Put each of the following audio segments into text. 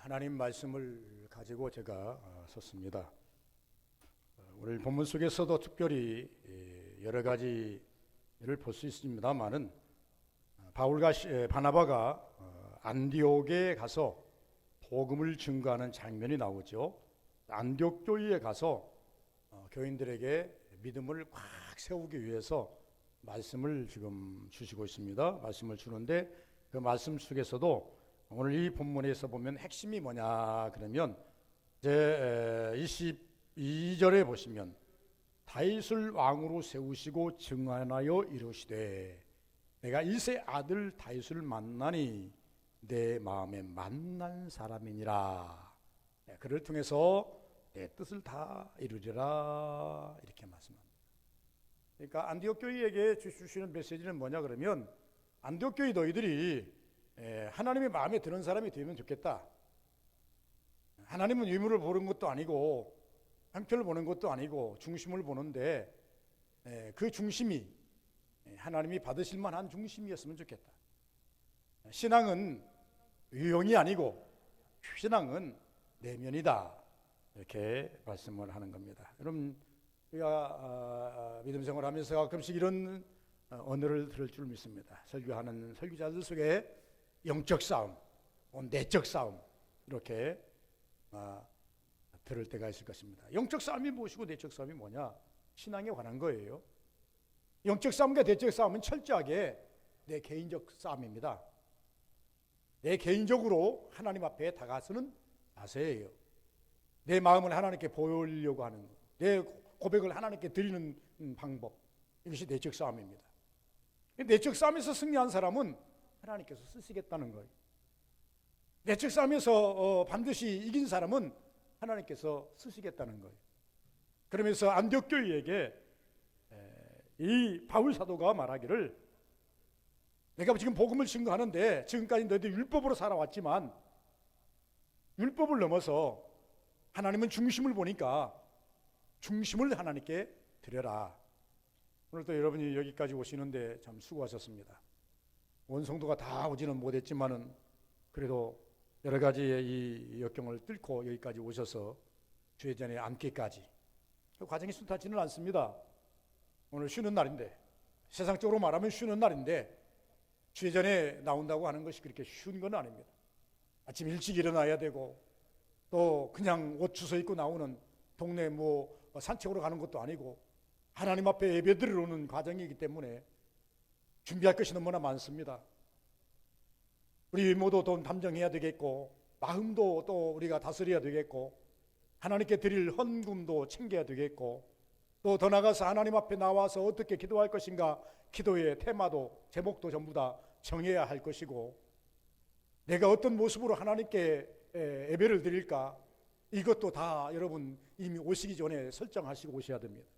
하나님 말씀을 가지고 제가 섰습니다. 오늘 본문 속에서도 특별히 여러 가지를 볼 수 있습니다만은 바울과 바나바가 안디옥에 가서 복음을 증거하는 장면이 나오죠. 안디옥 교회에 가서 교인들에게 믿음을 꽉 세우기 위해서 말씀을 지금 주시고 있습니다. 말씀을 주는데 그 말씀 속에서도 오늘 이 본문에서 보면 핵심이 뭐냐 그러면 제 22절에 보시면 다윗을 왕으로 세우시고 증언하여 이르시되 내가 이새 아들 다윗을 만나니 내 마음에 만난 사람이니라. 그를 통해서 내 뜻을 다 이루리라 이렇게 말씀합니다. 그러니까 안디옥 교회에게 주시는 메시지는 뭐냐 그러면 안디옥 교회 너희들이 하나님의 마음에 드는 사람이 되면 좋겠다. 하나님은 유물을 보는 것도 아니고 형편을 보는 것도 아니고 중심을 보는데 그 중심이 하나님이 받으실 만한 중심이었으면 좋겠다. 신앙은 유형이 아니고 신앙은 내면이다. 이렇게 말씀을 하는 겁니다. 여러분 우리가 믿음 생활하면서 가끔씩 이런 언어를 들을 줄 믿습니다. 설교하는 설교자들 속에 영적 싸움, 내적 싸움 이렇게 들을 때가 있을 것입니다. 영적 싸움이 무엇이고 내적 싸움이 뭐냐? 신앙에 관한 거예요. 영적 싸움과 내적 싸움은 철저하게 내 개인적 싸움입니다. 내 개인적으로 하나님 앞에 다가서는 자세예요. 내 마음을 하나님께 보이려고 하는 것, 내 고백을 하나님께 드리는 방법, 이것이 내적 싸움입니다. 내적 싸움에서 승리한 사람은 하나님께서 쓰시겠다는 거예요. 내적 싸움에서 반드시 이긴 사람은 하나님께서 쓰시겠다는 거예요. 그러면서 안디옥 교회에게 이 바울 사도가 말하기를 내가 지금 복음을 증거하는데 지금까지 너희들 율법으로 살아왔지만 율법을 넘어서 하나님은 중심을 보니까 중심을 하나님께 드려라. 오늘도 여러분이 여기까지 오시는데 참 수고하셨습니다. 온 성도가 다 오지는 못했지만은 그래도 여러 가지의 이 역경을 뚫고 여기까지 오셔서 주의 전에 앉기까지 그 과정이 순탄치는 않습니다. 오늘 쉬는 날인데 세상적으로 말하면 쉬는 날인데 주의 전에 나온다고 하는 것이 그렇게 쉬운 건 아닙니다. 아침 일찍 일어나야 되고 또 그냥 옷 주워 입고 나오는 동네 산책으로 가는 것도 아니고 하나님 앞에 예배드리러 오는 과정이기 때문에 준비할 것이 너무나 많습니다. 우리 외모도 좀 담정해야 되겠고 마음도 또 우리가 다스려야 되겠고 하나님께 드릴 헌금도 챙겨야 되겠고 또 더 나아가서 하나님 앞에 나와서 어떻게 기도할 것인가 기도의 테마도 제목도 전부 다 정해야 할 것이고 내가 어떤 모습으로 하나님께 예배를 드릴까 이것도 다 여러분 이미 오시기 전에 설정하시고 오셔야 됩니다.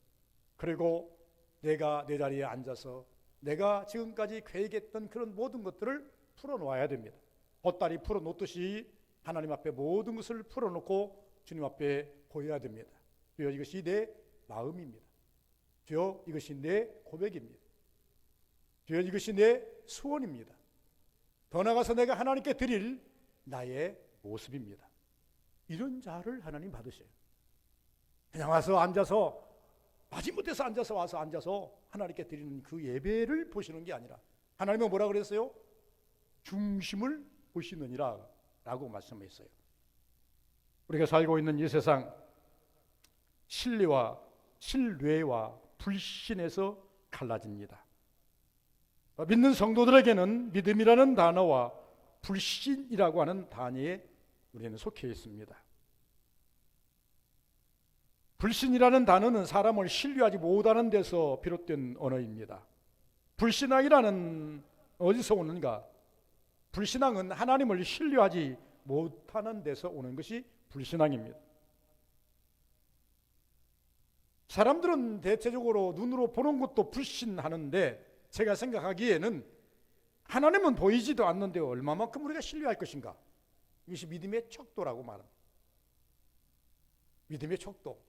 그리고 내가 내 자리에 앉아서 내가 지금까지 계획했던 그런 모든 것들을 풀어놓아야 됩니다. 보따리 풀어놓듯이 하나님 앞에 모든 것을 풀어놓고 주님 앞에 보여야 됩니다. 주여 이것이 내 마음입니다. 주여 이것이 내 고백입니다. 주여 이것이 내 소원입니다. 더 나아가서 내가 하나님께 드릴 나의 모습입니다. 이런 자를 하나님 받으셔요. 그냥 와서 앉아서 마지못해서 앉아서 하나님께 드리는 그 예배를 보시는 게 아니라 하나님은 뭐라 그랬어요? 중심을 보시느니라 라고 말씀했어요. 우리가 살고 있는 이 세상 신뢰와 불신에서 갈라집니다. 믿는 성도들에게는 믿음이라는 단어와 불신이라고 하는 단위에 우리는 속해 있습니다. 불신이라는 단어는 사람을 신뢰하지 못하는 데서 비롯된 언어입니다. 불신앙이라는 어디서 오는가? 불신앙은 하나님을 신뢰하지 못하는 데서 오는 것이 불신앙입니다. 사람들은 대체적으로 눈으로 보는 것도 불신하는데 제가 생각하기에는 하나님은 보이지도 않는데 얼마만큼 우리가 신뢰할 것인가? 이것이 믿음의 척도라고 말합니다. 믿음의 척도.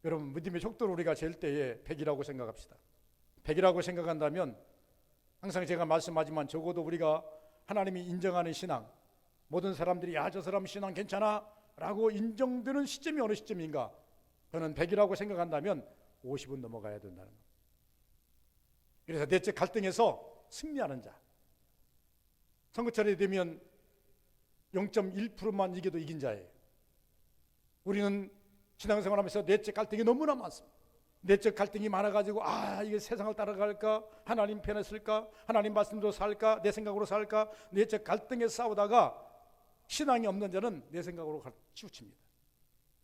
여러분 믿음의 척도를 우리가 잴 때에 100이라고 생각합시다. 100이라고 생각한다면 항상 제가 말씀하지만 적어도 우리가 하나님이 인정하는 신앙 모든 사람들이 야, 저 사람 신앙 괜찮아 라고 인정되는 시점이 어느 시점인가? 저는 100이라고 생각한다면 50은 넘어가야 된다는 거예요. 그래서 내적 갈등에서 승리하는 자, 선거철이 되면 0.1%만 이겨도 이긴 자예요. 우리는 신앙생활하면서 내적 갈등이 너무나 많습니다. 내적 갈등이 많아가지고 이게 세상을 따라갈까? 하나님 편에 쓸까? 하나님 말씀대로 살까? 내 생각으로 살까? 내적 갈등에 싸우다가 신앙이 없는 자는 내 생각으로 치우칩니다.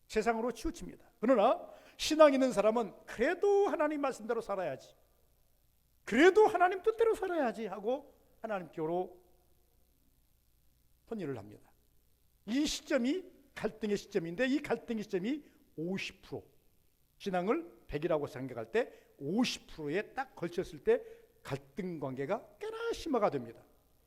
세상으로 치우칩니다. 그러나 신앙 있는 사람은 그래도 하나님 말씀대로 살아야지, 그래도 하나님 뜻대로 살아야지 하고 하나님께로 헌일을 합니다. 이 시점이 갈등의 시점인데, 이 갈등의 시점이 50%, 신앙을 100이라고 생각할 때 50%에 딱 걸쳤을 때 갈등 관계가 꽤나 심화가 됩니다.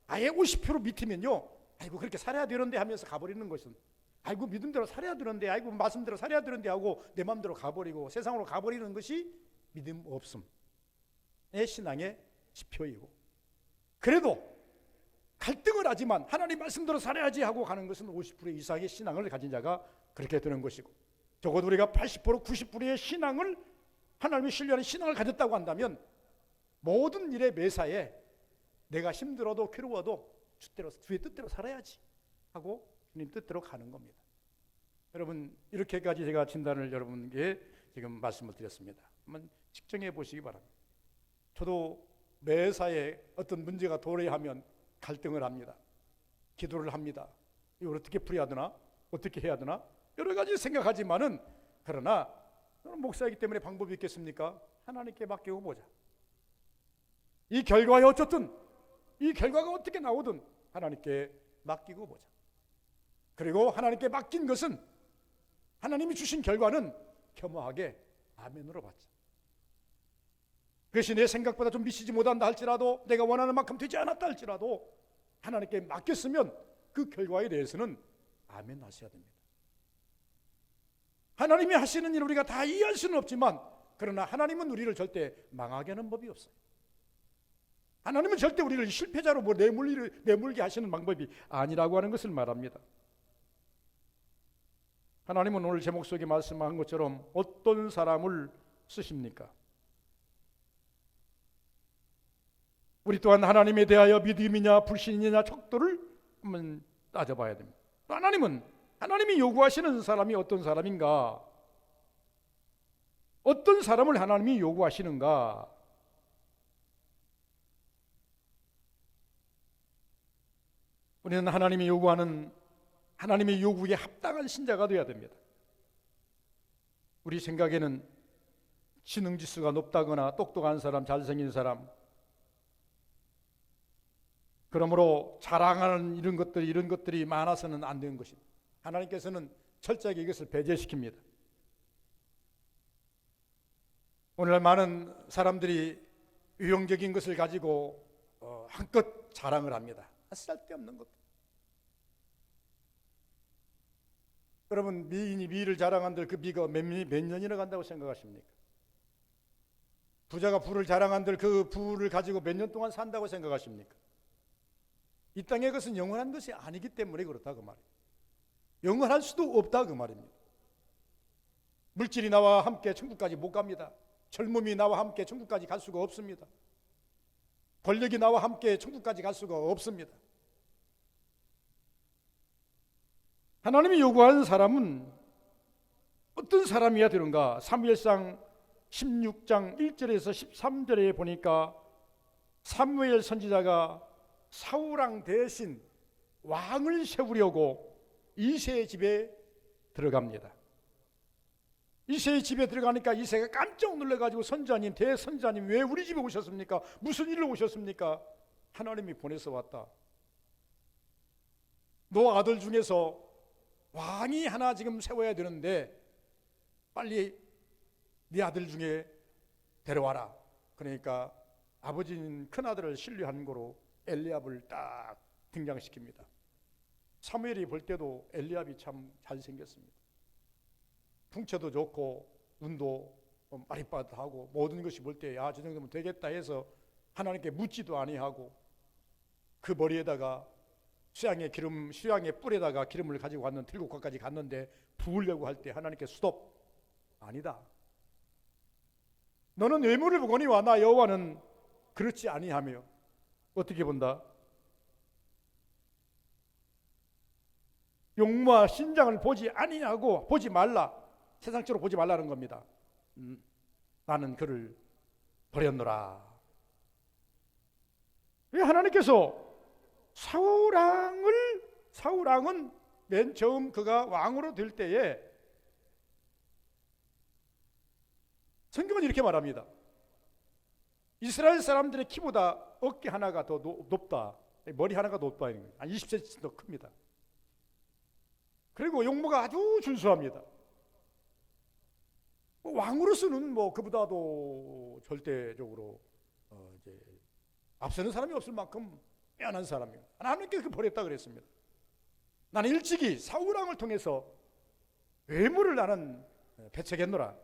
아예 50% 밑이면요, 아이고 그렇게 살아야 되는데 하면서 가버리는 것은, 아이고 믿음대로 살아야 되는데, 아이고 말씀대로 살아야 되는데 하고 내 마음대로 가버리고 세상으로 가버리는 것이 믿음 없음의 신앙의 지표이고, 그래도 갈등을 하지만 하나님 말씀대로 살아야지 하고 가는 것은 50% 이상의 신앙을 가진 자가 그렇게 되는 것이고, 적어도 우리가 80% 90%의 신앙을, 하나님의 신뢰하는 신앙을 가졌다고 한다면 모든 일의 매사에 내가 힘들어도 괴로워도 주의 뜻대로 살아야지 하고 주님 뜻대로 가는 겁니다. 여러분, 이렇게까지 제가 진단을 여러분께 지금 말씀을 드렸습니다. 한번 측정해 보시기 바랍니다. 저도 매사에 어떤 문제가 도래하면 갈등을 합니다. 기도를 합니다. 이걸 어떻게 풀어야 되나? 어떻게 해야 되나? 여러 가지 생각하지만은, 그러나 저는 목사이기 때문에 방법이 있겠습니까? 하나님께 맡기고 보자. 이 결과에 어쨌든, 이 결과가 어떻게 나오든 하나님께 맡기고 보자. 그리고 하나님께 맡긴 것은, 하나님이 주신 결과는 겸허하게 아멘으로 받자. 그것이 내 생각보다 좀 미치지 못한다 할지라도, 내가 원하는 만큼 되지 않았다 할지라도 하나님께 맡겼으면 그 결과에 대해서는 아멘 하셔야 됩니다. 하나님이 하시는 일 우리가 다 이해할 수는 없지만, 그러나 하나님은 우리를 절대 망하게 하는 법이 없어요. 하나님은 절대 우리를 실패자로 내몰게 하시는 방법이 아니라고 하는 것을 말합니다. 하나님은 오늘 제목 속에 말씀한 것처럼 어떤 사람을 쓰십니까? 우리 또한 하나님에 대하여 믿음이냐 불신이냐 척도를 한번 따져봐야 됩니다. 하나님이 요구하시는 사람이 어떤 사람인가? 어떤 사람을 하나님이 요구하시는가? 우리는 하나님이 요구하는, 하나님의 요구에 합당한 신자가 되어야 됩니다. 우리 생각에는 지능지수가 높다거나 똑똑한 사람, 잘생긴 사람, 그러므로 자랑하는 이런 것들이 많아서는 안 되는 것입니다. 하나님께서는 철저하게 이것을 배제시킵니다. 오늘 많은 사람들이 유형적인 것을 가지고 한껏 자랑을 합니다. 쓸데없는 것. 여러분, 미인이 미를 자랑한들 그 미가 몇 년이나 간다고 생각하십니까? 부자가 부를 자랑한들 그 부를 가지고 몇 년 동안 산다고 생각하십니까? 이 땅의 것은 영원한 것이 아니기 때문에 그렇다 그 말이에요. 영원할 수도 없다 그 말입니다. 물질이 나와 함께 천국까지 못 갑니다. 젊음이 나와 함께 천국까지 갈 수가 없습니다. 권력이 나와 함께 천국까지 갈 수가 없습니다. 하나님이 요구하는 사람은 어떤 사람이어야 되는가? 사무엘상 16장 1절에서 13절에 보니까 사무엘 선지자가 사울왕 대신 왕을 세우려고 이새의 집에 들어갑니다. 이새의 집에 들어가니까 이새가 깜짝 놀라가지고 선지자님, 대선지자님 왜 우리 집에 오셨습니까? 무슨 일로 오셨습니까? 하나님이 보내서 왔다. 너 아들 중에서 왕이 하나 지금 세워야 되는데 빨리 네 아들 중에 데려와라. 그러니까 아버지는 큰아들을 신뢰한 거로 엘리압을 딱 등장시킵니다. 사무엘이 볼 때도 엘리압이 참 잘생겼습니다. 풍채도 좋고 눈도 마릿바듯하고 모든 것이 볼 때 저 정도면 되겠다 해서 하나님께 묻지도 아니하고 그 머리에다가 수양의 뿔에다가 기름을 가지고 왔는 들국화까지 갔는데 부으려고 할 때 하나님께 스톱. 아니다. 너는 외모를 보거니와 나 여호와는 그렇지 아니하며. 어떻게 본다? 용모와 신장을 보지 아니하고 보지 말라. 세상적으로 보지 말라는 겁니다. 나는 그를 버렸노라. 왜 하나님께서 사울왕은 맨 처음 그가 왕으로 될 때에 성경은 이렇게 말합니다. 이스라엘 사람들의 키보다 어깨 하나가 더 높다. 머리 하나가 높다. 한 20cm 더 큽니다. 그리고 용모가 아주 준수합니다. 왕으로서는 그보다도 절대적으로 이제 앞서는 사람이 없을 만큼 빼어난 사람이에요. 하나님께 그 버렸다 그랬습니다. 나는 일찍이 사울왕을 통해서 외모를 나는 배척했노라.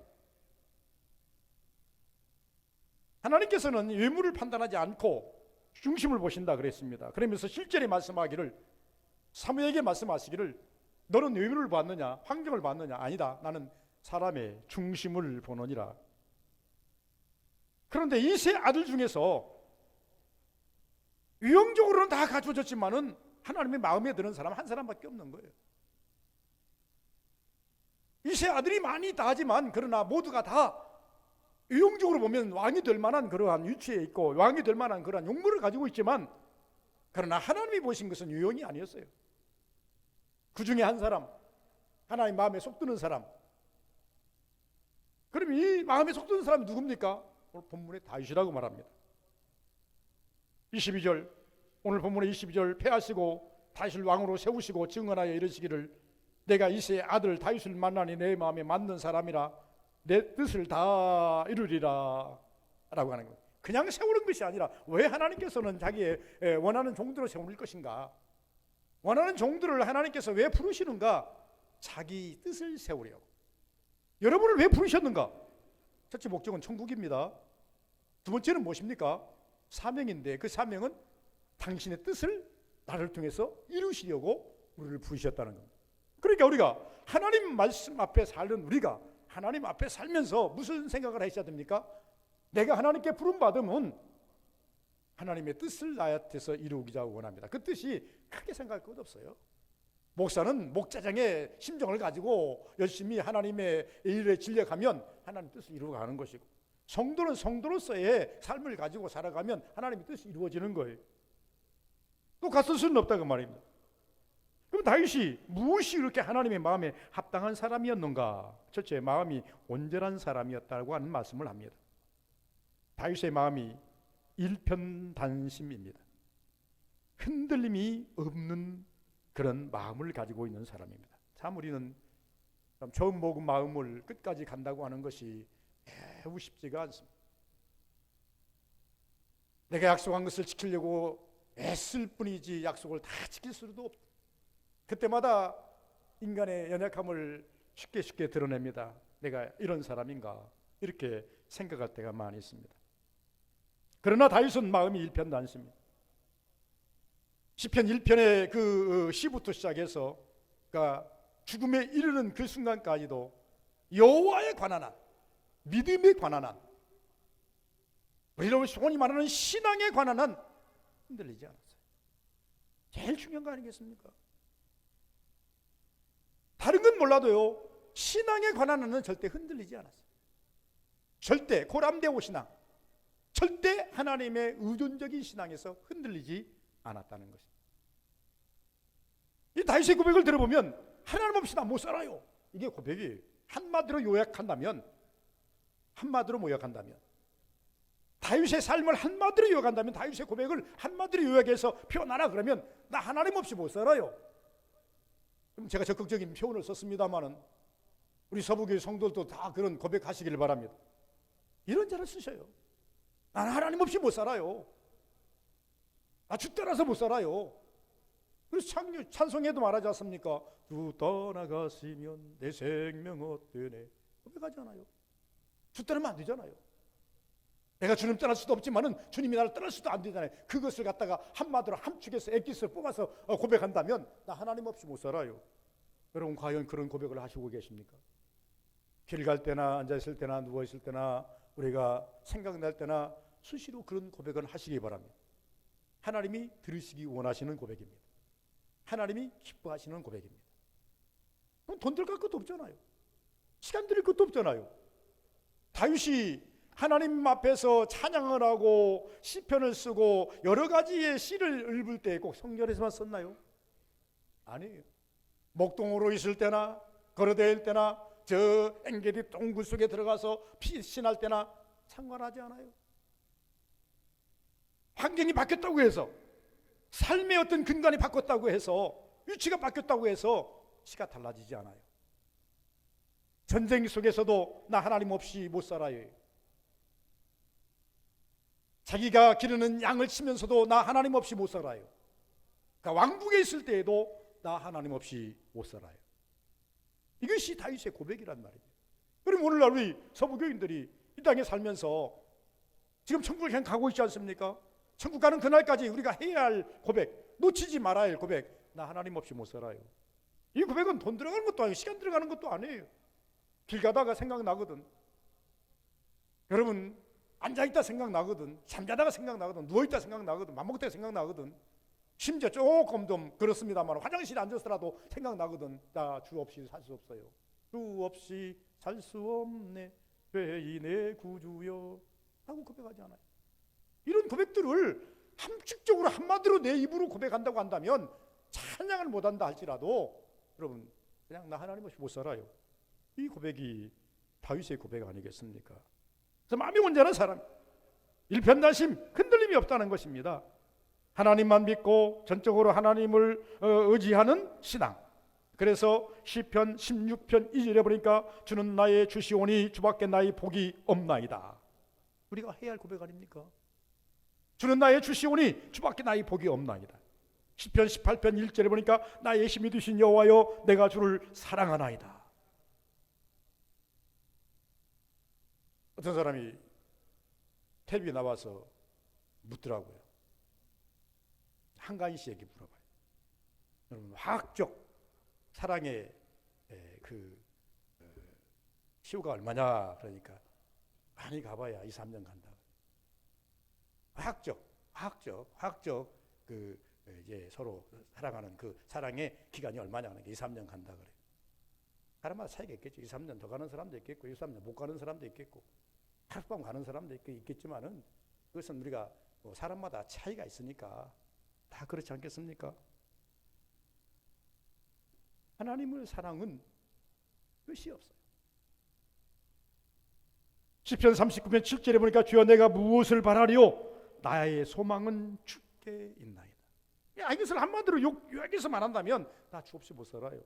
하나님께서는 외모를 판단하지 않고 중심을 보신다 그랬습니다. 그러면서 실제로 말씀하기를, 사무에게 말씀하시기를 너는 외모를 봤느냐 환경을 봤느냐. 아니다. 나는 사람의 중심을 보느니라. 그런데 이 세 아들 중에서 유형적으로는 다 갖춰졌지만은 하나님의 마음에 드는 사람 한 사람밖에 없는 거예요. 이 세 아들이 많이 있다 하지만 그러나 모두가 다 유형적으로 보면 왕이 될 만한 그러한 위치에 있고 왕이 될 만한 그러한 용모를 가지고 있지만, 그러나 하나님이 보신 것은 유형이 아니었어요. 그 중에 한 사람, 하나님 마음에 속드는 사람. 그럼 이 마음에 속드는 사람이 누굽니까? 오늘 본문에 다윗이라고 말합니다. 22절, 오늘 본문의 22절, 패하시고 다윗을 왕으로 세우시고 증언하여 이르시기를 내가 이새의 아들 다윗을 만나니 내 마음에 맞는 사람이라 내 뜻을 다 이루리라 라고 하는 거예요. 그냥 세우는 것이 아니라 왜 하나님께서는 자기의 원하는 종들을 세울 것인가, 원하는 종들을 하나님께서 왜 부르시는가? 자기 뜻을 세우려고. 여러분을 왜 부르셨는가? 첫째 목적은 천국입니다. 두 번째는 무엇입니까? 사명인데 그 사명은 당신의 뜻을 나를 통해서 이루시려고 우리를 부르셨다는 겁니다. 그러니까 우리가 하나님 말씀 앞에 살는 우리가 하나님 앞에 살면서 무슨 생각을 하셔야 됩니까? 내가 하나님께 부름받으면 하나님의 뜻을 나한테서 이루기자 원합니다. 그 뜻이 크게 생각할 것 없어요. 목사는 목자장의 심정을 가지고 열심히 하나님의 일에 진력하면 하나님 뜻을 이루어가는 것이고, 성도는 성도로서의 삶을 가지고 살아가면 하나님의 뜻이 이루어지는 거예요. 또 같을 수는 없다고 말입니다. 그럼 다윗이 무엇이 이렇게 하나님의 마음에 합당한 사람이었는가? 첫째, 마음이 온전한 사람이었다고 하는 말씀을 합니다. 다윗의 마음이 일편단심입니다. 흔들림이 없는 그런 마음을 가지고 있는 사람입니다. 참 우리는 처음 먹은 마음을 끝까지 간다고 하는 것이 매우 쉽지가 않습니다. 내가 약속한 것을 지키려고 애쓸 뿐이지 약속을 다 지킬 수도 없다. 그때마다 인간의 연약함을 쉽게 드러냅니다. 내가 이런 사람인가 이렇게 생각할 때가 많이 있습니다. 그러나 다윗은 마음이 일편단심입니다. 시편 1편의 그 시부터 시작해서 그러니까 죽음에 이르는 그 순간까지도 여호와에 관한 한, 믿음에 관한 한, 우리로 소원이 말하는 신앙에 관한 한 흔들리지 않았어요. 제일 중요한 거 아니겠습니까? 다른 건 몰라도요, 신앙에 관한 한은 절대 흔들리지 않았어요. 절대 고람되오 신앙, 절대 하나님의 의존적인 신앙에서 흔들리지 않았다는 것입니다. 이 다윗의 고백을 들어보면 하나님 없이 나 못 살아요. 이게 고백이 한마디로 요약한다면, 다윗의 삶을 한마디로 요약한다면, 다윗의 고백을 한마디로 요약해서 표현하라 그러면 나 하나님 없이 못 살아요. 그럼 제가 적극적인 표현을 썼습니다만은 우리 서부교회 성도들도 다 그런 고백하시기를 바랍니다. 이런 자를 쓰셔요. 나는 하나님 없이 못 살아요. 나 주 따라서 못 살아요. 그래서 찬송에도 말하지 않습니까? 주 떠나가시면 내 생명 어떠네. 고백하잖아요. 주 따르면 안 되잖아요. 내가 주님 떠날 수도 없지만은 주님이 나를 떠날 수도 안 되잖아요. 그것을 갖다가 한마디로 함축해서 액기스를 뽑아서 고백한다면 나 하나님 없이 못 살아요. 여러분 과연 그런 고백을 하시고 계십니까? 길 갈 때나 앉아있을 때나 누워있을 때나 우리가 생각날 때나 수시로 그런 고백을 하시기 바랍니다. 하나님이 들으시기 원하시는 고백입니다. 하나님이 기뻐하시는 고백입니다. 그럼 돈 들어갈 것도 없잖아요. 시간 들일 것도 없잖아요. 다윗이 하나님 앞에서 찬양을 하고 시편을 쓰고 여러 가지의 시를 읽을 때 꼭 성전에서만 썼나요? 아니에요. 목동으로 있을 때나 걸어다닐 때나 저 엥게디 동굴 속에 들어가서 피신할 때나 상관하지 않아요. 환경이 바뀌었다고 해서, 삶의 어떤 근간이 바뀌었다고 해서, 위치가 바뀌었다고 해서 시가 달라지지 않아요. 전쟁 속에서도 나 하나님 없이 못 살아요. 자기가 기르는 양을 치면서도 나 하나님 없이 못 살아요. 그러니까 왕궁에 있을 때에도 나 하나님 없이 못 살아요. 이것이 다윗의 고백이란 말이에요. 그럼 오늘날 우리 서부교인들이 이 땅에 살면서 지금 천국을 그냥 가고 있지 않습니까? 천국 가는 그날까지 우리가 해야 할 고백, 놓치지 말아야 할 고백, 나 하나님 없이 못 살아요. 이 고백은 돈 들어가는 것도 아니고 시간 들어가는 것도 아니에요. 길 가다가 생각나거든. 여러분 앉아있다 생각나거든. 잠자다가 생각나거든. 누워있다 생각나거든. 맘 먹을 때 생각나거든. 심지어 조금 좀 그렇습니다만 화장실에 앉아서라도 생각나거든. 나 주 없이 살 수 없어요. 주 없이 살 수 없네 죄인의 구주여 하고 고백하지 않아요. 이런 고백들을 함축적으로 한마디로 내 입으로 고백한다고 한다면 찬양을 못한다 할지라도 여러분 그냥 나 하나님 없이 못 살아요. 이 고백이 다윗의 고백 아니겠습니까? 그래서 마음이 온전한 사람, 일편단심, 흔들림이 없다는 것입니다. 하나님만 믿고 전적으로 하나님을 의지하는 신앙. 그래서 시편 16편 2절에 보니까 주는 나의 주시오니 주밖에 나의 복이 없나이다. 우리가 해야 할 고백 아닙니까? 주는 나의 주시오니 주밖에 나의 복이 없나이다. 시편 18편 1절에 보니까 나의 힘이 되신 여호와여 내가 주를 사랑하나이다. 어떤 사람이 텔레비에 나와서 묻더라고요. 한가인 씨에게 물어봐요. 여러분 화학적 사랑의 시효가 얼마냐 그러니까 많이 가봐야 2, 3년 간다. 화학적 이제 서로 사랑하는 그 사랑의 기간이 얼마냐 하는 게 2, 3년 간다 그래요. 사람마다 차이가 있겠죠. 2, 3년 더 가는 사람도 있겠고 2, 3년 못 가는 사람도 있겠고 하룻밤 가는 사람도 있겠지만은 그것은 우리가 사람마다 차이가 있으니까 다 그렇지 않겠습니까? 하나님을 사랑은 끝이 없어요. 시편 39편 7절에 보니까 주여 내가 무엇을 바라리요? 나의 소망은 주께 있나이다. 이것을 한마디로 요약해서 말한다면 나 주 없이 못 살아요.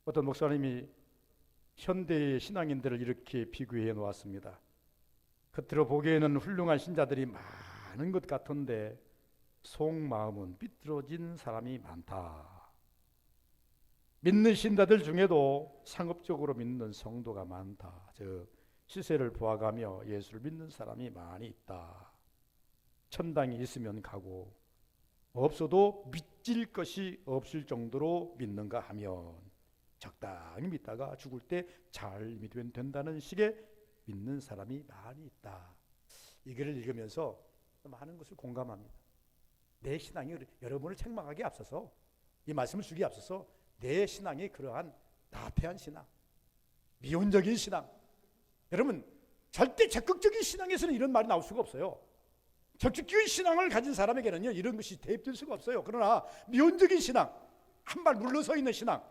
어떤 목사님이 현대의 신앙인들을 이렇게 비교해 놓았습니다. 겉으로 보기에는 훌륭한 신자들이 많은 것 같은데 속마음은 삐뚤어진 사람이 많다. 믿는 신자들 중에도 상업적으로 믿는 성도가 많다. 즉 시세를 보아가며 예수를 믿는 사람이 많이 있다. 천당이 있으면 가고 없어도 믿질 것이 없을 정도로 믿는가 하면 적당히 믿다가 죽을 때 잘 믿으면 된다는 식의 믿는 사람이 많이 있다. 이 글을 읽으면서 많은 것을 공감합니다. 내 신앙이 여러분을 책망하기에 앞서서 이 말씀을 주기에 앞서서 내 신앙이 그러한 나태한 신앙, 미온적인 신앙. 여러분 절대 적극적인 신앙에서는 이런 말이 나올 수가 없어요. 적극적인 신앙을 가진 사람에게는요 이런 것이 대입될 수가 없어요. 그러나 미온적인 신앙, 한 발 물러서 있는 신앙,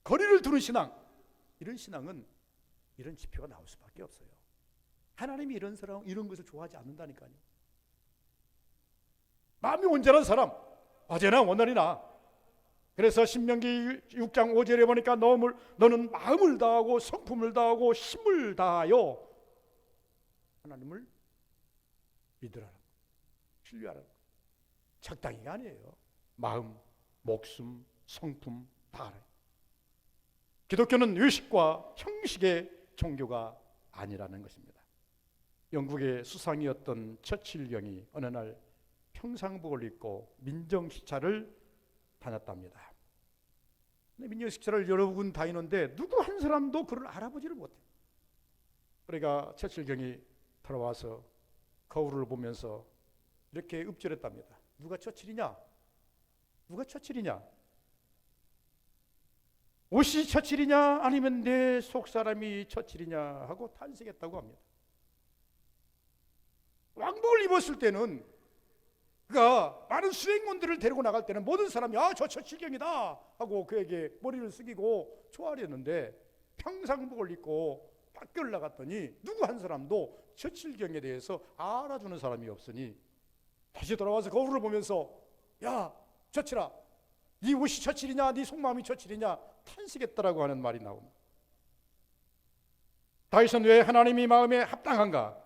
거리를 두는 신앙, 이런 신앙은 이런 지표가 나올 수밖에 없어요. 하나님이 이런 사람, 이런 것을 좋아하지 않는다니까요. 마음이 온전한 사람, 어제나 오늘이나. 그래서 신명기 6장 5절에 보니까 너는 마음을 다하고 성품을 다하고 힘을 다하여 하나님을 믿으라는 거예요. 신뢰하라는 거예요. 적당히가 아니에요. 마음, 목숨, 성품 다 알아요. 기독교는 의식과 형식의 종교가 아니라는 것입니다. 영국의 수상이었던 처칠경이 어느 날 평상복을 입고 민정식차를 다녔답니다. 민정식차를 여러 군 다니는데 누구 한 사람도 그를 알아보지를 못해요. 그러니까 처칠경이 돌아와서 거울을 보면서 이렇게 읊조렸답니다. 누가 처칠이냐? 누가 처칠이냐? 옷이 처칠이냐 아니면 내 속사람이 처칠이냐 하고 탄식했다고 합니다. 왕복을 입었을 때는 그가 많은 수행원들을 데리고 나갈 때는 모든 사람이 저 처칠경이다 하고 그에게 머리를 숙이고 초하렸는데 평상복을 입고 밖을 나갔더니 누구 한 사람도 처칠경에 대해서 알아주는 사람이 없으니 다시 돌아와서 거울을 보면서 야 처칠아, 네 옷이 처칠이냐 네 속마음이 처칠이냐 탄식했다라고 하는 말이 나옵니다. 다윗은 왜 하나님이 마음에 합당한가?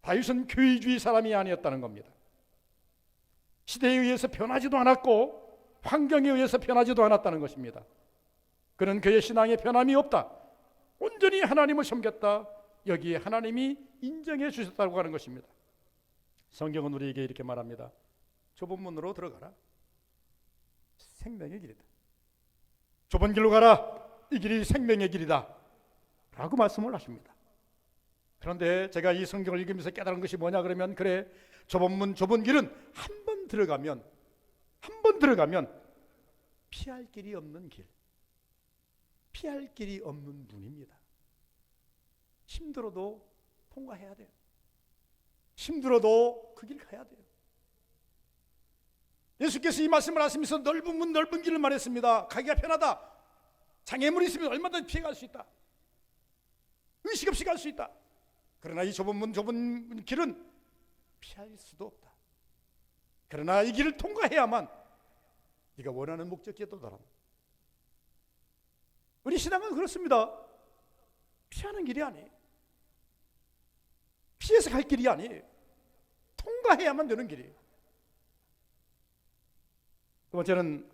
다윗은 교의주의 사람이 아니었다는 겁니다. 시대에 의해서 변하지도 않았고 환경에 의해서 변하지도 않았다는 것입니다. 그는 그의 신앙에 변함이 없다. 온전히 하나님을 섬겼다. 여기에 하나님이 인정해 주셨다고 하는 것입니다. 성경은 우리에게 이렇게 말합니다. 좁은 문으로 들어가라. 생명의 길이다. 좁은 길로 가라. 이 길이 생명의 길이다 라고 말씀을 하십니다. 그런데 제가 이 성경을 읽으면서 깨달은 것이 뭐냐 그러면 그래, 좁은 문 좁은 길은 한 번 들어가면 피할 길이 없는 길, 피할 길이 없는 문입니다. 힘들어도 통과해야 돼요. 힘들어도 그 길 가야 돼요. 예수께서 이 말씀을 하시면서 넓은 문 넓은 길을 말했습니다. 가기가 편하다. 장애물이 있으면 얼마든지 피해갈 수 있다. 의식 없이 갈 수 있다. 그러나 이 좁은 문 좁은 길은 피할 수도 없다. 그러나 이 길을 통과해야만 네가 원하는 목적지에 도달한다. 우리 신앙은 그렇습니다. 피하는 길이 아니에요. 피해서 갈 길이 아니에요. 통과해야만 되는 길이에요. 두 번째는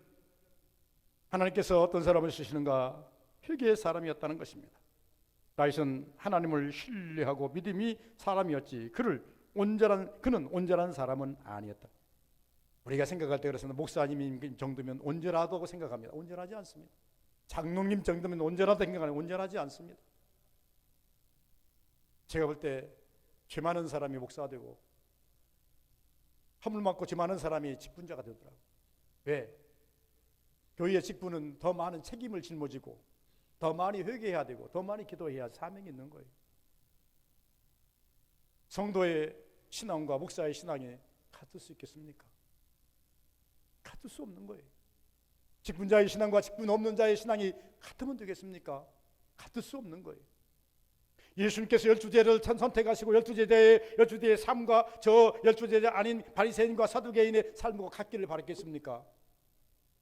하나님께서 어떤 사람을 쓰시는가? 회개의 사람이었다는 것입니다. 다윗은 하나님을 신뢰하고 믿음이 사람이었지 그는 온전한 사람은 아니었다. 우리가 생각할 때 그래서 목사님 정도면 온전하다고 생각합니다. 온전하지 않습니다. 장로님 정도면 온전하다고 생각하는 온전하지 않습니다. 제가 볼 때 죄 많은 사람이 목사가 되고 허물 많고 죄 많은 사람이 직분자가 되더라고요. 왜? 교회의 직분은 더 많은 책임을 짊어지고 더 많이 회개해야 되고 더 많이 기도해야 사명이 있는 거예요. 성도의 신앙과 목사의 신앙이 같을 수 있겠습니까? 같을 수 없는 거예요. 직분자의 신앙과 직분 없는 자의 신앙이 같으면 되겠습니까? 같을 수 없는 거예요. 예수님께서 12제자를 선택하시고 12제자의 삶과 저 12제자 아닌 바리새인과 사두개인의 삶과 같기를 바랐겠습니까?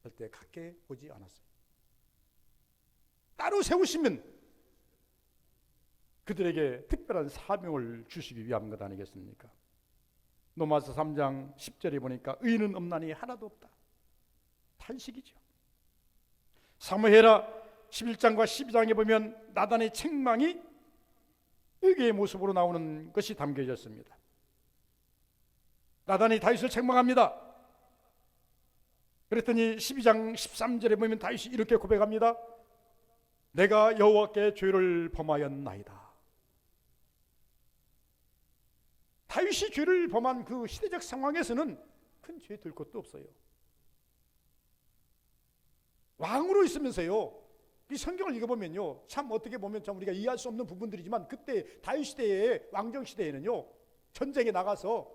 절대 같게 보지 않았어요. 따로 세우시면 그들에게 특별한 사명을 주시기 위한 것 아니겠습니까? 로마서 3장 10절에 보니까 의인은 없나니 하나도 없다. 탄식이죠. 사무엘하 11장과 12장에 보면 나단의 책망이 회개의 모습으로 나오는 것이 담겨졌습니다. 나단이 다윗을 책망합니다. 그랬더니 12장 13절에 보면 다윗이 이렇게 고백합니다. 내가 여호와께 죄를 범하였나이다. 다윗이 죄를 범한 그 시대적 상황에서는 큰 죄 될 것도 없어요. 왕으로 있으면서요, 이 성경을 읽어보면요, 참 어떻게 보면 참 우리가 이해할 수 없는 부분들이지만 그때 다윗 시대의 왕정 시대에는요, 전쟁에 나가서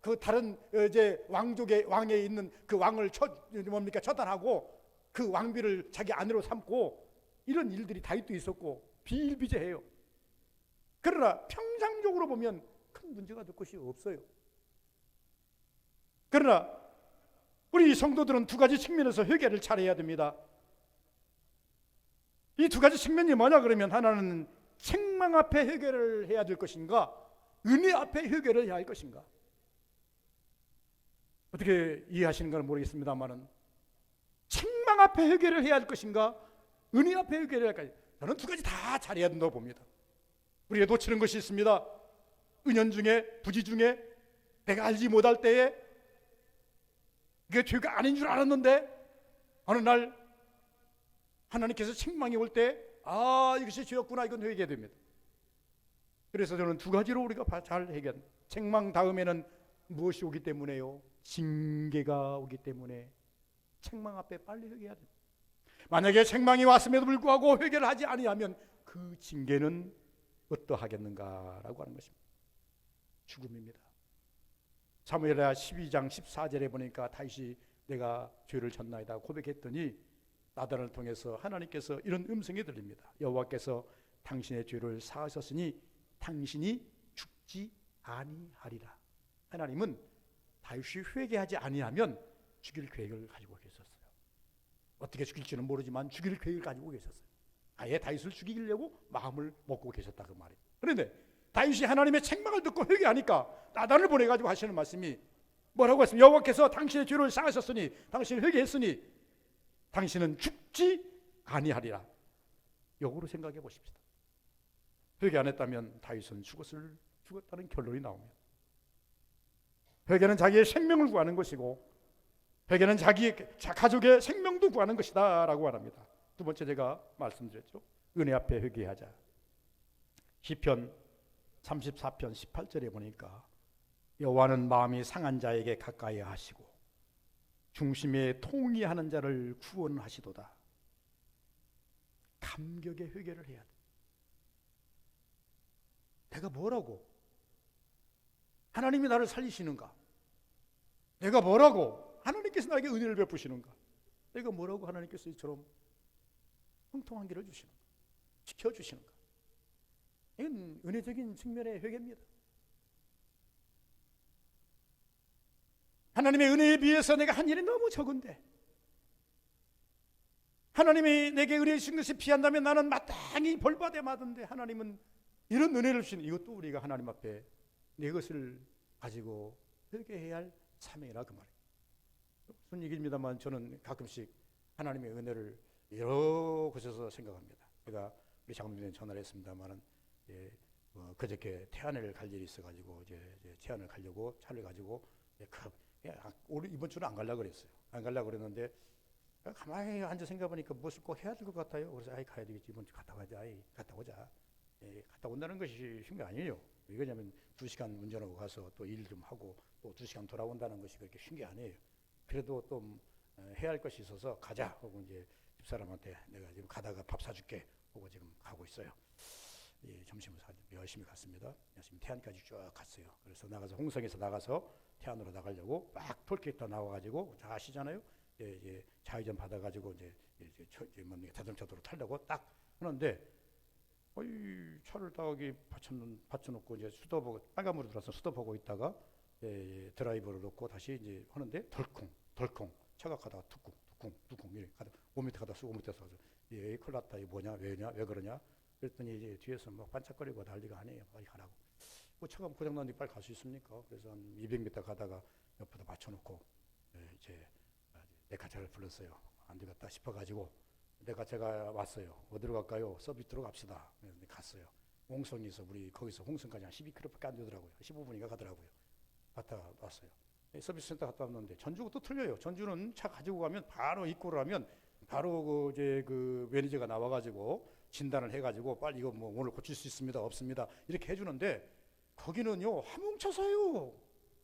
그 다른 이제 왕족의 왕에 있는 그 왕을 처단하고 그 왕비를 자기 아내로 삼고 이런 일들이 다윗도 있었고 비일비재해요. 그러나 평상적으로 보면 큰 문제가 될 것이 없어요. 그러나 우리 성도들은 두 가지 측면에서 회개를 잘해야 됩니다. 이 두 가지 측면이 뭐냐 그러면 하나는 책망 앞에 회개를 해야 될 것인가, 은혜 앞에 회개를 해야 할 것인가. 어떻게 이해하시는가는 모르겠습니다만은 책망 앞에 회개를 해야 할 것인가, 은혜 앞에 회개를 해야 할까. 저는 두 가지 다 잘해야 된다고 봅니다. 우리가 놓치는 것이 있습니다. 은연중에, 부지 중에, 내가 알지 못할 때에 그게 죄가 아닌 줄 알았는데 어느 날 하나님께서 책망이 올 때 이것이 죄였구나, 이건 회개해야 됩니다. 그래서 저는 두 가지로 우리가 잘 회개합니다. 책망 다음에는 무엇이 오기 때문에요? 징계가 오기 때문에 책망 앞에 빨리 회개해야 됩니다. 만약에 책망이 왔음에도 불구하고 회개를 하지 아니하면 그 징계는 어떠하겠는가라고 하는 것입니다. 죽음입니다. 사무엘하 12장 14절에 보니까 다윗이 내가 죄를 졌나이다 고백했더니 나단을 통해서 하나님께서 이런 음성이 들립니다. 여호와께서 당신의 죄를 사하셨으니 당신이 죽지 아니하리라. 하나님은 다윗이 회개하지 아니하면 죽일 계획을 가지고 계셨어요. 어떻게 죽일지는 모르지만 죽일 계획을 가지고 계셨어요. 아예 다윗을 죽이려고 마음을 먹고 계셨다 그 말이에요. 그런데 다윗이 하나님의 책망을 듣고 회개하니까 나단을 보내가지고 하시는 말씀이 뭐라고 했습니까? 여호와께서 당신의 죄를 사하셨으니 당신이 회개했으니 당신은 죽지 아니하리라. 역으로 생각해 보십시다. 회개 안 했다면 다윗은 죽었다는 결론이 나옵니다. 회개는 자기의 생명을 구하는 것이고 회개는 자기 가족의 생명도 구하는 것이다 라고 말합니다. 두 번째 제가 말씀드렸죠. 은혜 앞에 회개하자. 시편 34편 18절에 보니까 여호와는 마음이 상한 자에게 가까이 하시고 중심에 통이하는 자를 구원하시도다. 감격의 회개를 해야 돼. 내가 뭐라고? 하나님이 나를 살리시는가? 내가 뭐라고? 하나님께서 나에게 은혜를 베푸시는가? 내가 뭐라고 하나님께서 이처럼 형통한 길을 주시는가? 지켜주시는가? 이건 은혜적인 측면의 회개입니다. 하나님의 은혜에 비해서 내가 한 일이 너무 적은데 하나님이 내게 은혜 주신 것이 피한다면 나는 마땅히 벌받아 마던데 하나님은 이런 은혜를 주시는, 이것도 우리가 하나님 앞에 내 것을 가지고 회개해야 할 사명이라 그 말이에요. 무슨 얘기입니다만 저는 가끔씩 하나님의 은혜를 여러 곳에서 생각합니다. 제가 우리 장로님께 전화를 했습니다만은 그저께 태안을 갈 일이 있어가지고 이제 태안을 가려고 차를 가지고 오늘 이번 주는 안 가려고 그랬어요. 안 가려고 그랬는데 가만히 앉아 생각해보니까 무엇을 꼭 해야 될 것 같아요. 그래서 가야 되겠지. 이번 주 갔다 가자. 갔다 오자. 갔다 온다는 것이 쉬운 게 아니에요. 왜냐하면 2시간 운전하고 가서 또 일 좀 하고 또 2시간 돌아온다는 것이 그렇게 쉬운 게 아니에요. 그래도 또 해야 할 것이 있어서 가자 하고 이제 집사람한테 내가 지금 가다가 밥 사줄게 하고 지금 가고 있어요. 점심을 열심히 갔습니다. 열심히 태안까지 쭉 갔어요. 그래서 나가서 홍성에서 나가서 태안으로 나가려고 막 톨게이트 나와가지고 다 아시잖아요. 좌회전 받아가지고 이제 자동차 도로 타려고 딱 하는데 차를 딱 여기 받쳐놓고 이제 수도보고 빨간불이 들어서 수도보고 있다가 드라이버를 놓고 다시 이제 하는데 덜컹 차가 가다가 툭쿵 이렇게 가다 5m 가다 5m 가서 큰일 났다. 이게 뭐냐 왜 그러냐 그랬더니 이제 뒤에서 막 반짝거리고 난리가 아니에요. 빨리 가라고. 차가 고장났는데 빨리 갈 수 있습니까? 그래서 한 200m 가다가 옆에다 맞춰놓고 이제 내카차를 불렀어요. 안 되겠다 싶어가지고 내카차가 왔어요. 어디로 갈까요? 서비스로 갑시다. 갔어요. 홍성에서 우리 거기서 홍성까지 한 12km밖에 안 되더라고요. 15분인가 가더라고요. 갔다 왔어요. 서비스 센터 갔다 왔는데 전주가 또 틀려요. 전주는 차 가지고 가면 바로 입고를 하면 바로 그 매니저가 나와가지고 진단을 해가지고 빨리 이거 뭐 오늘 고칠 수 있습니다 없습니다 이렇게 해주는데 거기는요 화물차사요.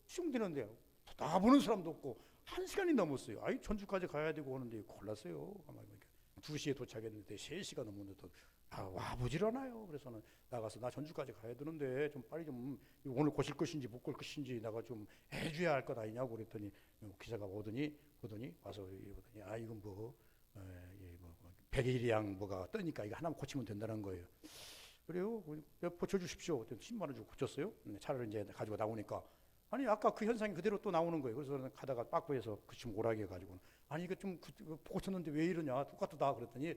시흥되는데요. 다 보는 사람도 없고 1시간이 넘었어요. 전주까지 가야 되고 오는데 골랐어요. 2시에 도착했는데 3시가 넘었는데 와보질 않아요. 그래서는 나가서 나 전주까지 가야 되는데 좀 빨리 좀 오늘 고칠 것인지 못 고칠 것인지 내가 좀 해줘야 할 것 아니냐고 그랬더니 기사가 오더니 와서 보더니 이건 뭐 100일이양 뭐가 뜨니까 이거 하나만 고치면 된다는 거예요. 그래요? 고쳐주십시오. 10만 원 주고 고쳤어요. 차를 이제 가지고 나오니까 아까 그 현상이 그대로 또 나오는 거예요. 그래서 가다가 빠꾸에서 그쯤 오라게 해가지고 이거 좀 고쳤는데 왜 이러냐 똑같다 그랬더니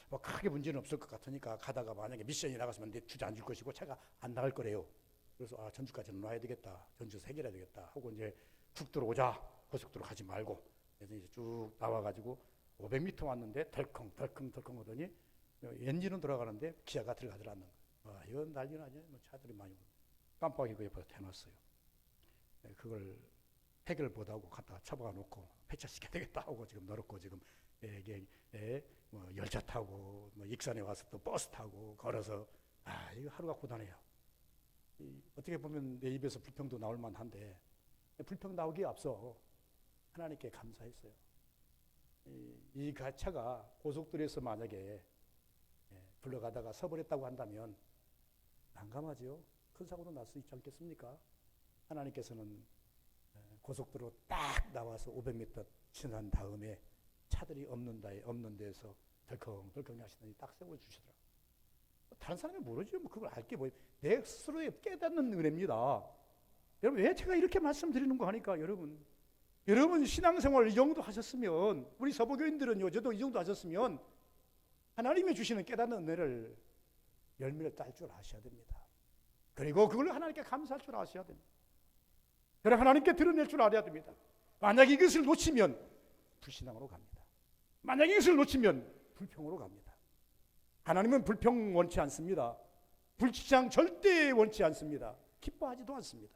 뭐 크게 문제는 없을 것 같으니까 가다가 만약에 미션이 나갔으면 내 주저 안 줄 것이고 차가 안 나갈 거래요. 그래서 전주까지는 놔야 되겠다. 전주에서 해결해야 되겠다 하고 이제 국도로 오자. 고속도로 가지 말고 그래서 이제 쭉 나와가지고 500m 왔는데 덜컹 오더니 엔진은 돌아가는데 기아가 들어가질 않는 거예요. 이건 난리 나죠. 차들이 많이 깜빡이 그 옆에 대놨어요. 그걸 해결 못하고 갖다가 처박아 놓고 폐차시켜야 되겠다 하고 지금 넣었고 지금 열차 타고 익산에 와서 또 버스 타고 걸어서 이거 하루가 고단해요. 어떻게 보면 내 입에서 불평도 나올 만한데 불평 나오기에 앞서 하나님께 감사했어요. 이 차가 고속도로에서 만약에 불러가다가 서버렸다고 한다면 난감하죠. 큰 사고도 날 수 있지 않겠습니까? 하나님께서는 고속도로 딱 나와서 500m 지난 다음에 차들이 없는 데서 덜컹덜컹 하시더니 딱 세워주시더라고요. 다른 사람이 모르죠. 그걸 알게 내 스스로에 깨닫는 은혜입니다. 여러분, 왜 제가 이렇게 말씀드리는 거 하니까 여러분 신앙생활 이 정도 하셨으면, 우리 서부교인들은요, 저도 이 정도 하셨으면 하나님이 주시는 깨닫는 은혜를 열매를 딸 줄 아셔야 됩니다. 그리고 그걸 하나님께 감사할 줄 아셔야 됩니다. 그래 하나님께 드러낼 줄 알아야 됩니다. 만약 이것을 놓치면 불신앙으로 갑니다. 만약 이것을 놓치면 불평으로 갑니다. 하나님은 불평 원치 않습니다. 불치장 절대 원치 않습니다. 기뻐하지도 않습니다.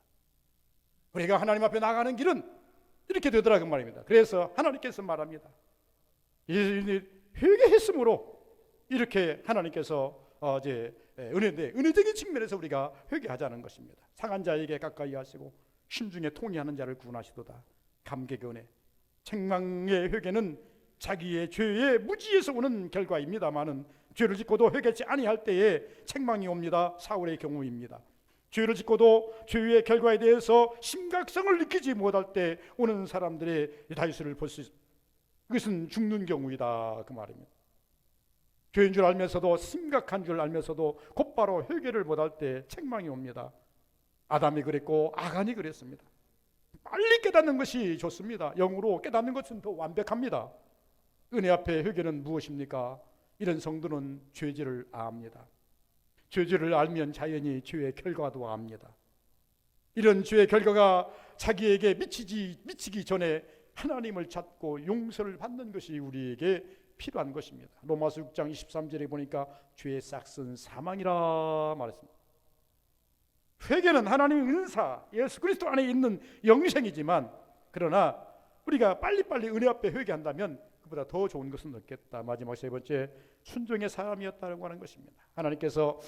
우리가 하나님 앞에 나가는 길은 이렇게 되더라 그 말입니다. 그래서 하나님께서 말합니다. 회개했으므로 이렇게 하나님께서 은혜적인 측면에서 우리가 회개하자는 것입니다. 상한 자에게 가까이 하시고 신중에 통회하는 자를 구원하시도다. 감격의 은혜. 책망의 회개는 자기의 죄의 무지에서 오는 결과입니다마는 죄를 짓고도 회개치 아니할 때에 책망이 옵니다. 사울의 경우입니다. 죄를 짓고도 죄의 결과에 대해서 심각성을 느끼지 못할 때 오는 사람들의 다윗을 볼 수 있습니다. 그것은 죽는 경우이다 그 말입니다. 죄인 줄 알면서도, 심각한 줄 알면서도 곧바로 회개를 못할 때 책망이 옵니다. 아담이 그랬고 아간이 그랬습니다. 빨리 깨닫는 것이 좋습니다. 영으로 깨닫는 것은 더 완벽합니다. 은혜 앞에 회개는 무엇입니까? 이런 성도는 죄질을 압니다. 죄질을 알면 자연히 죄의 결과도 압니다. 이런 죄의 결과가 자기에게 미치기 전에 하나님을 찾고 용서를 받는 것이 우리에게 필요한 것입니다. 로마서 6장 23절에 보니까 죄의 싹은 사망이라 말했습니다. 회개는 하나님의 은사, 예수 그리스도 안에 있는 영생이지만, 그러나 우리가 빨리빨리 은혜 앞에 회개한다면 그보다 더 좋은 것은 없겠다. 마지막 세 번째, 순종의 사람이었다고 하는 것입니다. 하나님께서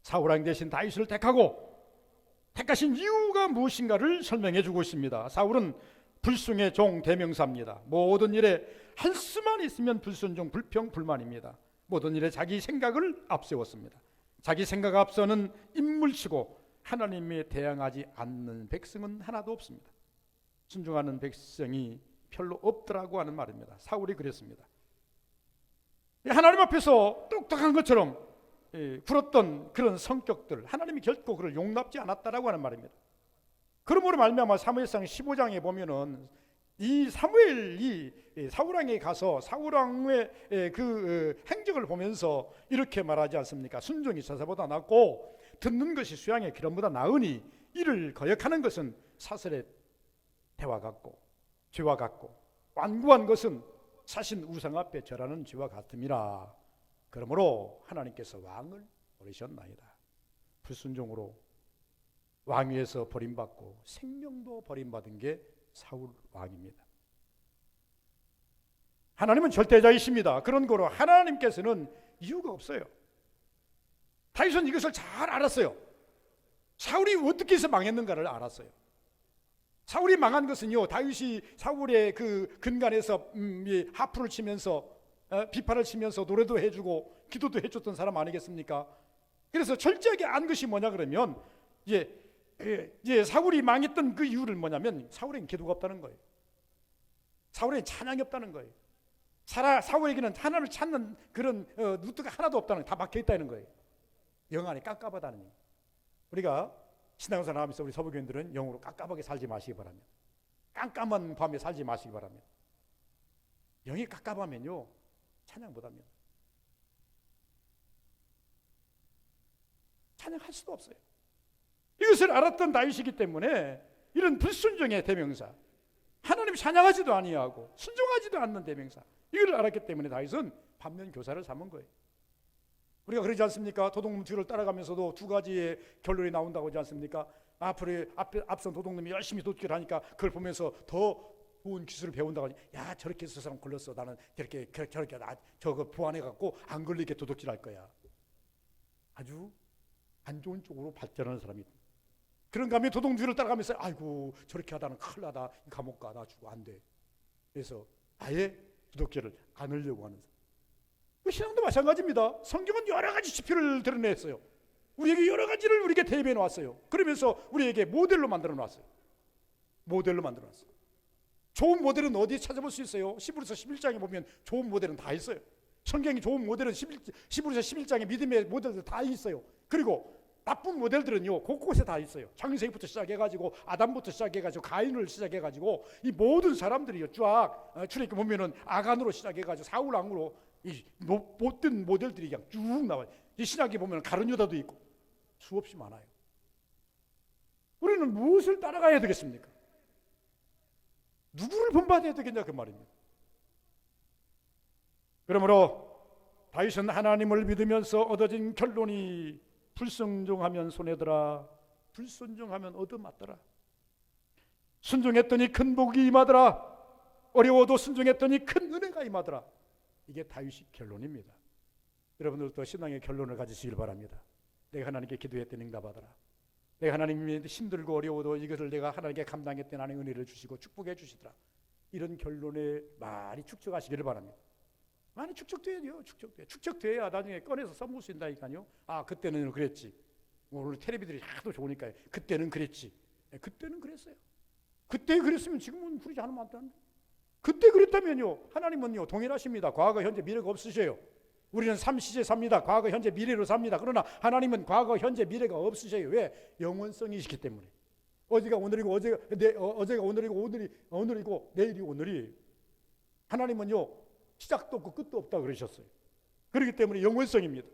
사울 왕 대신 다윗을 택하신 이유가 무엇인가를 설명해 주고 있습니다. 사울은 불순의 종 대명사입니다. 모든 일에 할 수만 있으면 불순종, 불평, 불만입니다. 모든 일에 자기 생각을 앞세웠습니다. 자기 생각 앞서는 인물치고 하나님에 대항하지 않는 백성은 하나도 없습니다. 순종하는 백성이 별로 없더라고 하는 말입니다. 사울이 그랬습니다. 하나님 앞에서 똑똑한 것처럼 굴었던 그런 성격들, 하나님이 결코 그를 용납지 않았다라고 하는 말입니다. 그러므로 말미암아 사무엘상 15장에 보면은 이 사무엘이 사울왕에 가서 사울왕의 그 행적을 보면서 이렇게 말하지 않습니까? 순종이 사사보다 낫고 듣는 것이 수양의 기름보다 나으니 이를 거역하는 것은 사슬의 대와 같고 죄와 같고 완고한 것은 사신 우상 앞에 절하는 죄와 같음이라. 그러므로 하나님께서 왕을 버리셨나이다. 불순종으로 왕위에서 버림받고 생명도 버림받은 게 사울 왕입니다. 하나님은 절대자이십니다. 그런 거로 하나님께서는 이유가 없어요. 다윗은 이것을 잘 알았어요. 사울이 어떻게 해서 망했는가를 알았어요. 사울이 망한 것은요, 다윗이 사울의 그 근간에서 하프를 치면서 비파를 치면서 노래도 해주고 기도도 해줬던 사람 아니겠습니까? 그래서 철저하게 안 것이 뭐냐 그러면 이제 사울이 망했던 그 이유를 뭐냐면 사울에겐 기도가 없다는 거예요. 사울에겐 찬양이 없다는 거예요. 사울에게는 하나님을 찾는 그런 루트가 하나도 없다는 거예요. 다 막혀있다는 거예요. 영 안에 깝깝하다는 얘기예요. 우리가 신앙생활 하면서 우리 서부교인들은 영으로 깝깝하게 살지 마시기 바랍니다. 깜깜한 밤에 살지 마시기 바랍니다. 영이 깝깝하면요 찬양 못합니다. 찬양할 수도 없어요. 이것을 알았던 다윗이기 때문에 이런 불순종의 대명사, 하나님 찬양하지도 아니하고 순종하지도 않는 대명사, 이걸 알았기 때문에 다윗은 반면 교사를 삼은 거예요. 우리가 그러지 않습니까? 도둑놈 뒤를 따라가면서도 두 가지의 결론이 나온다고 하지 않습니까? 앞선 도둑놈이 열심히 도둑질 하니까 그걸 보면서 더 좋은 기술을 배운다고 하니, 야, 저렇게 해서 저 사람 걸렸어. 나는 저렇게 저거 보완해갖고 안 걸리게 도둑질 할 거야. 아주 안 좋은 쪽으로 발전하는 사람이. 그런가 하면 도둑 뒤를 따라가면서, 아이고, 저렇게 하다는 큰일 나다. 감옥 가. 나 죽어. 안 돼. 그래서 아예 도둑질을 안 하려고 하는 사람. 신앙도 마찬가지입니다. 성경은 여러 가지 지표를 드러냈어요. 우리에게 여러 가지를 우리에게 대비해 놓았어요. 그러면서 우리에게 모델로 만들어 놨어요. 모델로 만들어 놨어요. 좋은 모델은 어디에 찾아볼 수 있어요? 히브리서 11장에 보면 좋은 모델은 다 있어요. 성경이 좋은 모델은 히브리서 11장에 믿음의 모델들 다 있어요. 그리고 나쁜 모델들은요, 곳곳에 다 있어요. 창세기부터 시작해가지고 아담부터 시작해가지고 가인을 시작해가지고 이 모든 사람들이요, 쫙 출애굽기 보면은 아간으로 시작해가지고 사울 왕으로 이 못된 모델들이 그냥 쭉 나와요. 이 신약에 보면 가룟 유다도 있고 수없이 많아요. 우리는 무엇을 따라가야 되겠습니까? 누구를 본받아야 되겠냐 그 말입니다. 그러므로 다윗은 하나님을 믿으면서 얻어진 결론이 불순종하면 손해더라, 불순종하면 얻어맞더라. 순종했더니 큰 복이 임하더라, 어려워도 순종했더니 큰 은혜가 임하더라. 이게 다윗의 결론입니다. 여러분들도 신앙의 결론을 가지시길 바랍니다. 내가 하나님께 기도했더니 응답하더라. 내가 하나님이 힘들고 어려워도 이것을 내가 하나님께 감당했더니 하나님 은혜를 주시고 축복해 주시더라. 이런 결론에 많이 축적하시기를 바랍니다. 많이 축적돼야 돼요. 축적돼야 나중에 꺼내서 써먹을 수 있다니까요. 아, 그때는 그랬지. 오늘 텔레비들이 하도 좋으니까 그때는 그랬지. 그때는 그랬어요. 그때 그랬으면 지금은 그러지 않으면 안 되는데. 그때 그랬다면요, 하나님은요 동일하십니다. 과거, 현재, 미래가 없으셔요. 우리는 삼시제 삽니다. 과거, 현재, 미래로 삽니다. 그러나 하나님은 과거, 현재, 미래가 없으셔요. 왜? 영원성이시기 때문에. 어제가 오늘이고 어제가 오늘이고 오늘이고 내일이 오늘이. 하나님은요 시작도 없고 끝도 없다 그러셨어요. 그렇기 때문에 영원성입니다.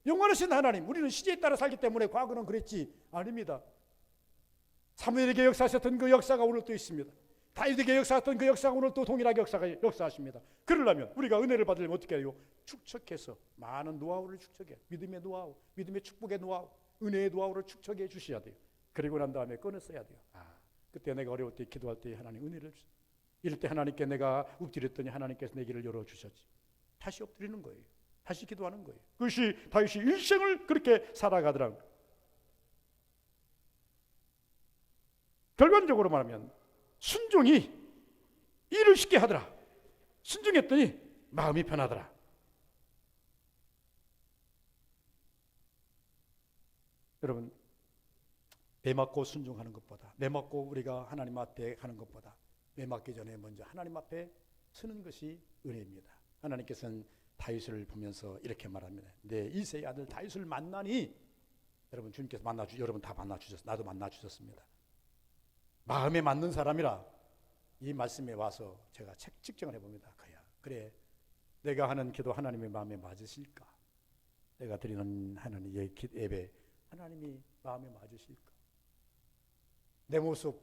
영원하신 하나님, 우리는 시제에 따라 살기 때문에 과거는 그랬지, 아닙니다. 사무엘에게 역사하셨던 그 역사가 오늘 또 있습니다. 다윗에게 역사했던 그 역사가 오늘 또 동일하게 역사하십니다. 그러려면 우리가 은혜를 받으려면 어떻게 해요? 축적해서 많은 노하우를 축적해. 믿음의 노하우, 믿음의 축복의 노하우, 은혜의 노하우를 축적해 주셔야 돼요. 그리고 난 다음에 꺼내 써야 돼요. 그때 내가 어려울 때 기도할 때 하나님 은혜를 주셨어. 이럴 때 하나님께 내가 엎드렸더니 하나님께서 내 길을 열어주셨지. 다시 엎드리는 거예요. 다시 기도하는 거예요. 그것이 다윗이 일생을 그렇게 살아가더라고요. 결론적으로 말하면 순종이 일을 쉽게 하더라. 순종했더니 마음이 편하더라. 여러분, 매 맞고 순종하는 것보다, 매 맞고 우리가 하나님 앞에 가는 것보다 매 맞기 전에 먼저 하나님 앞에 서는 것이 은혜입니다. 하나님께서는 다윗을 보면서 이렇게 말합니다. 내 이세의 아들 다윗을 만나니, 여러분 주님께서 여러분 다 만나주셨어요. 나도 만나주셨습니다. 마음에 맞는 사람이라 이 말씀에 와서 제가 측정을 해봅니다. 그래, 내가 하는 기도 하나님의 마음에 맞으실까? 내가 드리는 하나님의 예배 하나님이 마음에 맞으실까? 내 모습,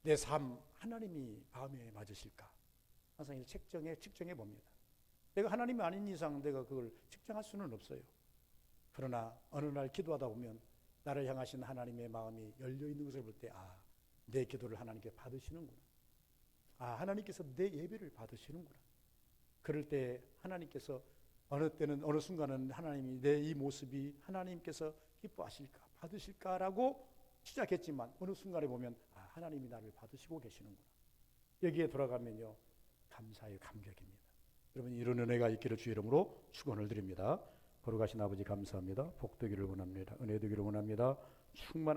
내 삶 하나님이 마음에 맞으실까? 항상 측정해 봅니다. 내가 하나님이 아닌 이상 내가 그걸 측정할 수는 없어요. 그러나 어느 날 기도하다 보면 나를 향하신 하나님의 마음이 열려 있는 것을 볼 때, 내 기도를 하나님께 받으시는구나. 하나님께서 내 예배를 받으시는구나. 그럴 때 하나님께서 어느 때는 어느 순간은 하나님이 내 이 모습이 하나님께서 기뻐하실까, 받으실까라고 시작했지만 어느 순간에 보면 하나님이 나를 받으시고 계시는구나. 여기에 돌아가면요 감사의 감격입니다. 여러분, 이런 은혜가 있기를 주 이름으로 축원을 드립니다. 거룩하신 아버지 감사합니다. 복 되기를 원합니다. 은혜 되기를 원합니다. 충만한